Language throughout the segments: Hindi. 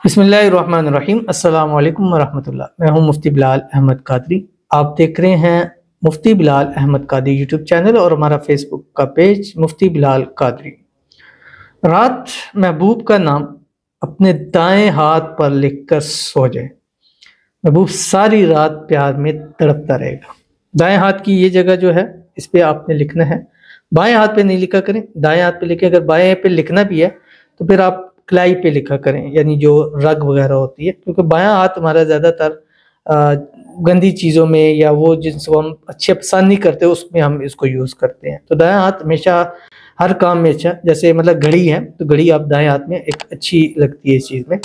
बिस्मिल्लाहिर्रहमानिर्रहीम। अस्सलाम वालेकुम वरहमतुल्लाह। मैं हूं मुफ्ती बिलाल अहमद कादरी। आप देख रहे हैं मुफ्ती बिलाल अहमद कादरी यूट्यूब चैनल और हमारा फेसबुक का पेज मुफ्ती बिलाल कादरी। रात महबूब का नाम अपने दाएं हाथ पर लिखकर सो जाए। महबूब सारी रात प्यार में तड़पता रहेगा। दाएं हाथ की ये जगह जो है इस पे आपने लिखना है। बाएं हाथ पे नहीं लिखा करें, दाएं हाथ पे लिखें। अगर बाएं पे लिखना भी है तो फिर आप कलाई पे लिखा करें, यानी जो रग वगैरह होती है, क्योंकि बायां हाथ हमारा ज़्यादातर गंदी चीज़ों में या वो जिनको हम अच्छे पसंद नहीं करते उसमें हम इसको यूज़ करते हैं। तो दायां हाथ हमेशा हर काम में अच्छा, जैसे मतलब घड़ी है तो घड़ी आप दाएं हाथ में एक अच्छी लगती है इस चीज़ में,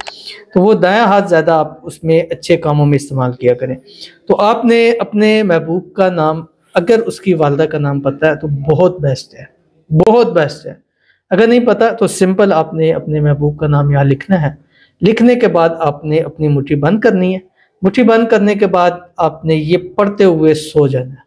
तो वो दायां हाथ ज़्यादा आप उसमें अच्छे कामों में इस्तेमाल किया करें। तो आपने अपने महबूब का नाम, अगर उसकी वालदा का नाम पता है तो बहुत बेस्ट है, बहुत बेस्ट है। अगर नहीं पता तो सिंपल आपने अपने महबूब का नाम यहाँ लिखना है। लिखने के बाद आपने अपनी मुट्ठी बंद करनी है। मुट्ठी बंद करने के बाद आपने ये पढ़ते हुए सो जाना है।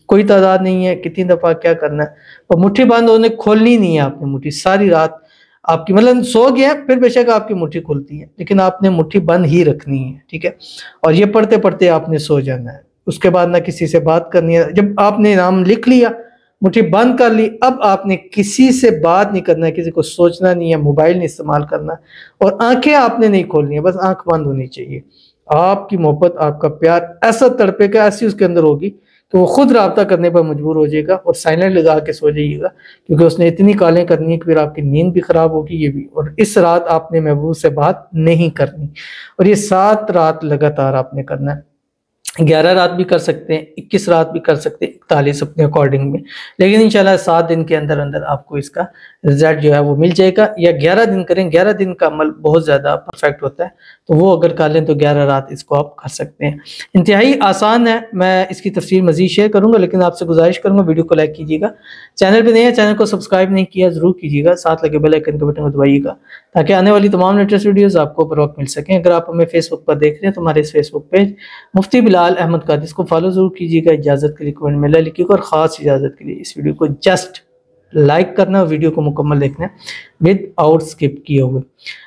कोई तादाद नहीं है कितनी दफ़ा क्या करना है, और मुट्ठी बंद होने खोलनी नहीं है आपने। मुट्ठी सारी रात आपकी मतलब सो गया फिर बेशक आपकी मुट्ठी खुलती है, लेकिन आपने मुट्ठी बंद ही रखनी है, ठीक है। और ये पढ़ते पढ़ते आपने सो जाना है। उसके बाद ना किसी से बात करनी है। जब आपने नाम लिख लिया, मुट्ठी बंद कर ली, अब आपने किसी से बात नहीं करना है, किसी को सोचना नहीं है, मोबाइल नहीं इस्तेमाल करना, और आंखें आपने नहीं खोलनी है, बस आंख बंद होनी चाहिए। आपकी मोहब्बत, आपका प्यार ऐसा तड़पेगा, ऐसी उसके अंदर होगी कि वो खुद राब्ता करने पर मजबूर हो जाएगा। और साइलेंट लगा के सो जाइएगा, क्योंकि उसने इतनी कालें करनी है कि फिर आपकी नींद भी खराब होगी, ये भी। और इस रात आपने महबूब से बात नहीं करनी, और ये 7 रात लगातार आपने करना है। 11 रात भी कर सकते हैं, 21 रात भी कर सकते हैं, 41 अपने अकॉर्डिंग में, लेकिन इंशाल्लाह 7 दिन के अंदर अंदर आपको इसका रिजल्ट जो है वो मिल जाएगा। या 11 दिन करें, 11 दिन का अमल बहुत ज़्यादा परफेक्ट होता है, तो वो अगर कर लें तो 11 रात इसको आप कर सकते हैं। इंतहाई आसान है। मैं इसकी तफसील मज़ीद शेयर करूँगा, लेकिन आपसे गुजारिश करूँगा वीडियो को लाइक कीजिएगा। चैनल पर नए हैं, चैनल को सब्सक्राइब नहीं किया ज़रूर कीजिएगा, साथ लगे बेल आइकन के बटन को दबाइएगा ताकि आने वाली तमाम लेटेस्ट वीडियोज़ आपको बर वक्त मिल सकें। अगर आप हमें फेसबुक पर देख रहे हैं तो हमारे इस फेसबुक पेज मुफ्ती बिलाल अहमद कादरी इसको फॉलो जरूर कीजिएगा। इजाज़त के लिए कमेंट में लिखिएगा, और ख़ास इजाज़त के लिए इस वीडियो को जस्ट लाइक करना, वीडियो को मुकम्मल देखना विद आउट स्किप किए हुए।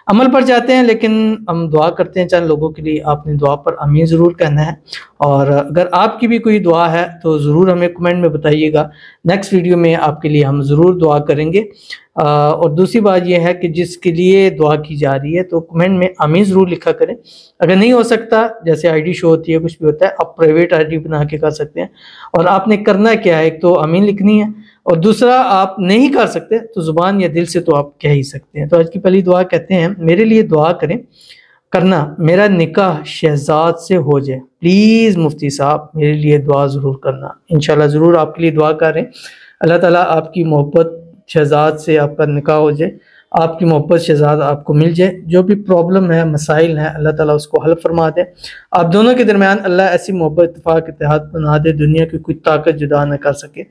अमल पर जाते हैं, लेकिन हम दुआ करते हैं चंद लोगों के लिए। आपने दुआ पर आमीन ज़रूर कहना है, और अगर आपकी भी कोई दुआ है तो ज़रूर हमें कमेंट में बताइएगा। नेक्स्ट वीडियो में आपके लिए हम ज़रूर दुआ करेंगे। और दूसरी बात यह है कि जिसके लिए दुआ की जा रही है तो कमेंट में आमीन ज़रूर लिखा करें। अगर नहीं हो सकता, जैसे आईडी शो होती है, कुछ भी होता है, आप प्राइवेट आईडी बना के कर सकते हैं। और आपने करना क्या है, एक तो आमीन लिखनी है, और दूसरा आप नहीं कर सकते तो ज़ुबान या दिल से तो आप कह ही सकते हैं। तो आज की पहली दुआ कहते हैं, मेरे लिए दुआ करें करना, मेरा निकाह शहजाद से हो जाए। प्लीज़ मुफ्ती साहब मेरे लिए दुआ ज़रूर करना। इंशाल्लाह ज़रूर आपके लिए दुआ करें। अल्लाह ताला आपकी मोहब्बत शहजाद से आपका निकाह हो जाए, आपकी मोहब्बत शहजाद आपको मिल जाए। जो भी प्रॉब्लम है, मसाइल हैं, अल्लाह ताला उसको हल फरमा दे। आप दोनों के दरमियान अल्लाह ऐसी मोहब्बत, इत्तेफाक, इत्तेहाद बना दे, दुनिया की कोई ताकत जुदा न कर सके।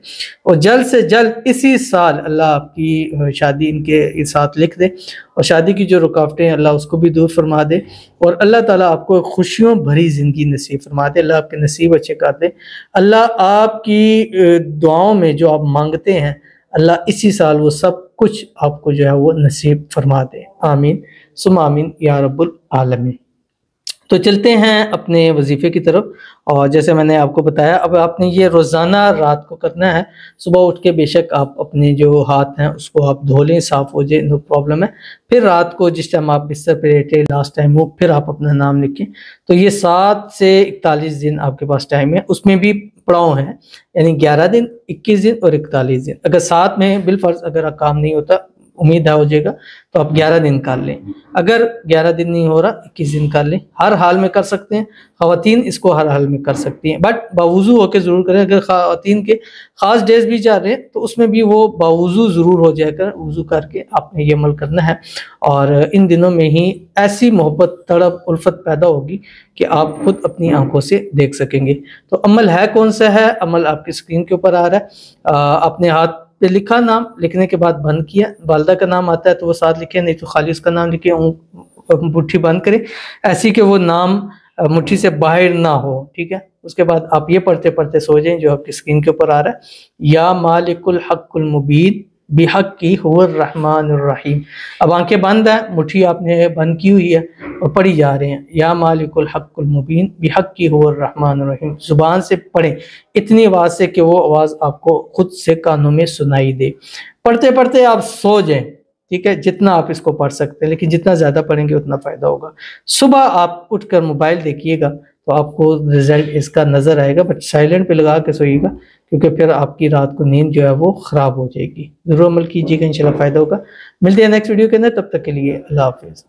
और जल्द से जल्द इसी साल अल्लाह आपकी शादी इनके साथ लिख दे, और शादी की जो रुकावटें अल्लाह उसको भी दूर फरमा दे, और अल्लाह ताला आपको खुशियों भरी ज़िंदगी नसीब फरमा दे। अल्लाह आपके नसीब अच्छे कर दे। अल्लाह आपकी दुआओं में जो आप मांगते हैं, अल्लाह इसी साल वो सब कुछ आपको जो है वो नसीब फरमा दे। आमीन सुम आमीन या रब्बुल आलमीन। तो चलते हैं अपने वजीफ़े की तरफ। और जैसे मैंने आपको बताया, अब आपने ये रोज़ाना रात को करना है। सुबह उठ के बेशक आप अपने जो हाथ हैं उसको आप धो लें, साफ़ हो जाए, नो प्रॉब्लम है। फिर रात को जिस टाइम आप बिस्तर पर लेटे, लास्ट टाइम हो, फिर आप अपना नाम लिखें। तो ये 7 से 41 दिन आपके पास टाइम है। उसमें भी पड़ाव हैं, यानी 11 दिन, 21 दिन और 41 दिन। अगर 7 में बिलफर्ज अगर काम नहीं होता, उम्मीद हो जाएगा, तो आप 11 दिन कर लें। अगर 11 दिन नहीं हो रहा, 21 दिन कर लें। हर हाल में कर सकते हैं, ख़वातीन इसको हर हाल में कर सकती हैं, बट बावुज़ू होकर ज़रूर करें। अगर ख़वातीन के ख़ास डेज भी जा रहे हैं तो उसमें भी वो बावुज़ू ज़रूर हो जाकर वुज़ू करके आपने ये अमल करना है। और इन दिनों में ही ऐसी मोहब्बत, तड़प, उल्फत पैदा होगी कि आप खुद अपनी आंखों से देख सकेंगे। तो अमल है कौन सा है? अमल आपकी स्क्रीन के ऊपर आ रहा है। आपने हाथ पे लिखा, नाम लिखने के बाद बंद किया। वालदा का नाम आता है तो वो साथ लिखे, नहीं तो खाली उसका नाम लिखे, मुट्ठी बंद करें ऐसी कि वो नाम मुट्ठी से बाहर ना हो, ठीक है। उसके बाद आप ये पढ़ते पढ़ते सो जाएं जो आपकी स्क्रीन के ऊपर आ रहा है, या मालिकुल हक़्क़ुल मुबीन बिहक़्क़ी हुवर रहमानुर रहीम। अब आंखें बंद है, मुट्ठी आपने बंद की हुई है, और पढ़ी जा रहे हैं। या मालिकुल हक़्क़ुल मुबीन बिहक़्क़ि हुवर रहमानुर रहीम, ज़ुबान से पढ़ें इतनी आवाज़ से कि वो आवाज़ आपको खुद से कानों में सुनाई दे। पढ़ते पढ़ते आप सो जाएं, ठीक है, जितना आप इसको पढ़ सकते हैं, लेकिन जितना ज़्यादा पढ़ेंगे उतना फ़ायदा होगा। सुबह आप उठकर मोबाइल देखिएगा तो आपको रिज़ल्ट इसका नज़र आएगा, बट साइलेंट पे लगा के सोइएगा, क्योंकि फिर आपकी रात को नींद जो है वो ख़राब हो जाएगी। ज़रूर अमल कीजिएगा, इंशाल्लाह फ़ायदा होगा। मिलते हैं नेक्स्ट वीडियो के अंदर, तब तक के लिए अल्लाह हाफ़िज़।